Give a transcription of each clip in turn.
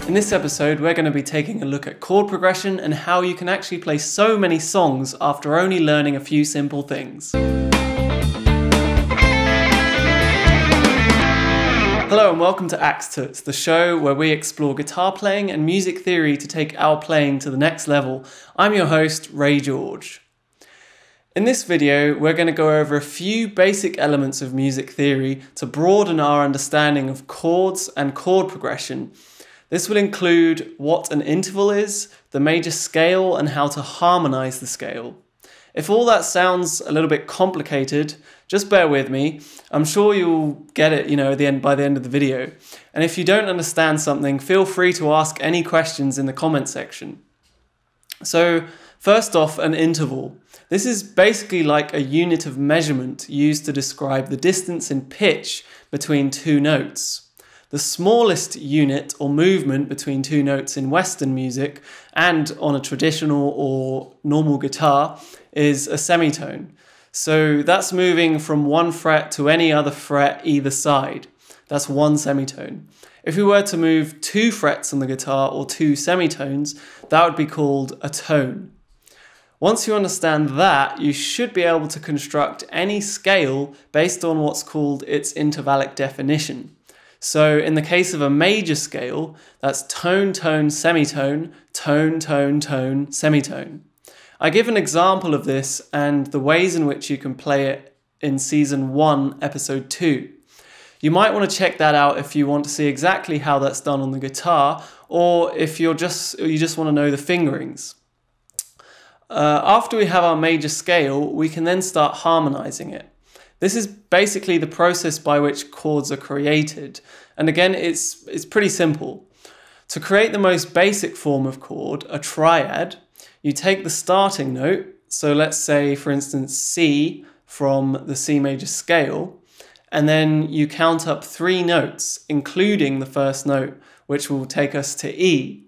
In this episode, we're going to be taking a look at chord progression and how you can actually play so many songs after only learning a few simple things. Hello and welcome to Tuts, the show where we explore guitar playing and music theory to take our playing to the next level. I'm your host, Ray George. In this video, we're going to go over a few basic elements of music theory to broaden our understanding of chords and chord progression. This will include what an interval is, the major scale, and how to harmonize the scale. If all that sounds a little bit complicated, just bear with me. I'm sure you'll get it, by the end of the video. And if you don't understand something, feel free to ask any questions in the comment section. So, first off, an interval. This is basically like a unit of measurement used to describe the distance in pitch between two notes. The smallest unit or movement between two notes in Western music and on a traditional or normal guitar is a semitone. So that's moving from one fret to any other fret either side. That's one semitone. If we were to move two frets on the guitar or two semitones, that would be called a tone. Once you understand that, you should be able to construct any scale based on what's called its intervallic definition. So in the case of a major scale, that's tone, tone, semitone, tone, tone, tone, semitone. I give an example of this and the ways in which you can play it in Season 1, Episode 2. You might want to check that out if you want to see exactly how that's done on the guitar, or if you just want to know the fingerings. After we have our major scale, we can then start harmonizing it. This is basically the process by which chords are created. And again, it's pretty simple. To create the most basic form of chord, a triad, you take the starting note, so let's say, for instance, C from the C major scale, and then you count up three notes, including the first note, which will take us to E.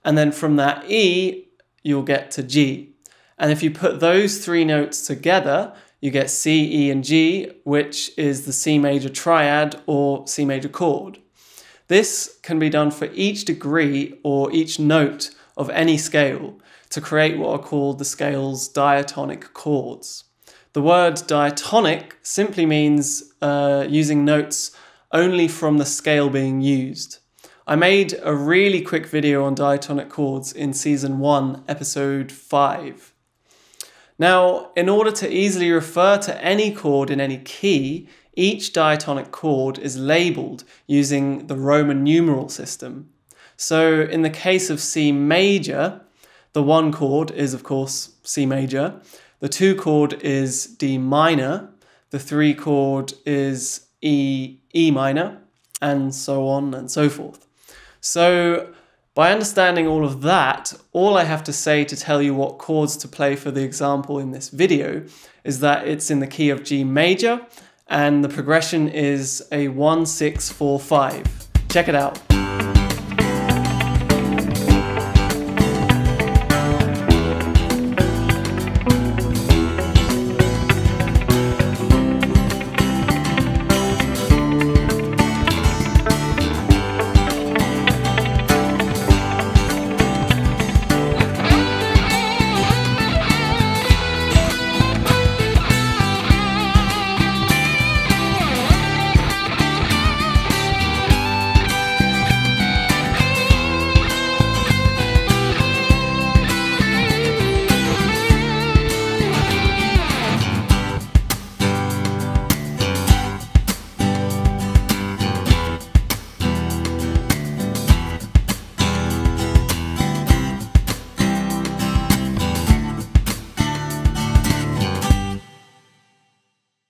And then from that E, you'll get to G. And if you put those three notes together, you get C, E, and G, which is the C major triad or C major chord. This can be done for each degree or each note of any scale to create what are called the scale's diatonic chords. The word diatonic simply means using notes only from the scale being used. I made a really quick video on diatonic chords in Season 1, Episode 5. Now, in order to easily refer to any chord in any key, each diatonic chord is labelled using the Roman numeral system. So in the case of C major, the one chord is of course C major, the two chord is D minor, the three chord is E minor, and so on and so forth. So by understanding all of that, all I have to say to tell you what chords to play for the example in this video is that it's in the key of G major and the progression is a 1-6-4-5. Check it out.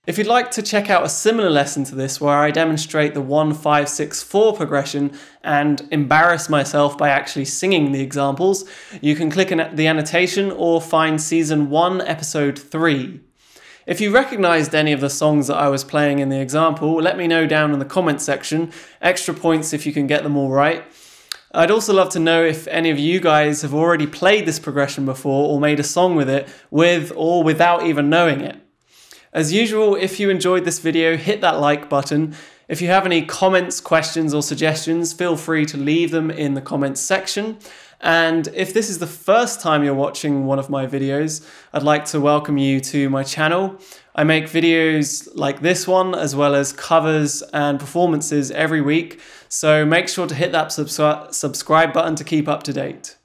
If you'd like to check out a similar lesson to this where I demonstrate the 1-5-6-4 progression and embarrass myself by actually singing the examples, you can click the annotation or find Season 1, Episode 3. If you recognised any of the songs that I was playing in the example, let me know down in the comment section. Extra points if you can get them all right. I'd also love to know if any of you guys have already played this progression before or made a song with it, with or without even knowing it. As usual, if you enjoyed this video, hit that like button. If you have any comments, questions, or suggestions, feel free to leave them in the comments section. And if this is the first time you're watching one of my videos, I'd like to welcome you to my channel. I make videos like this one, as well as covers and performances every week. So make sure to hit that subscribe button to keep up to date.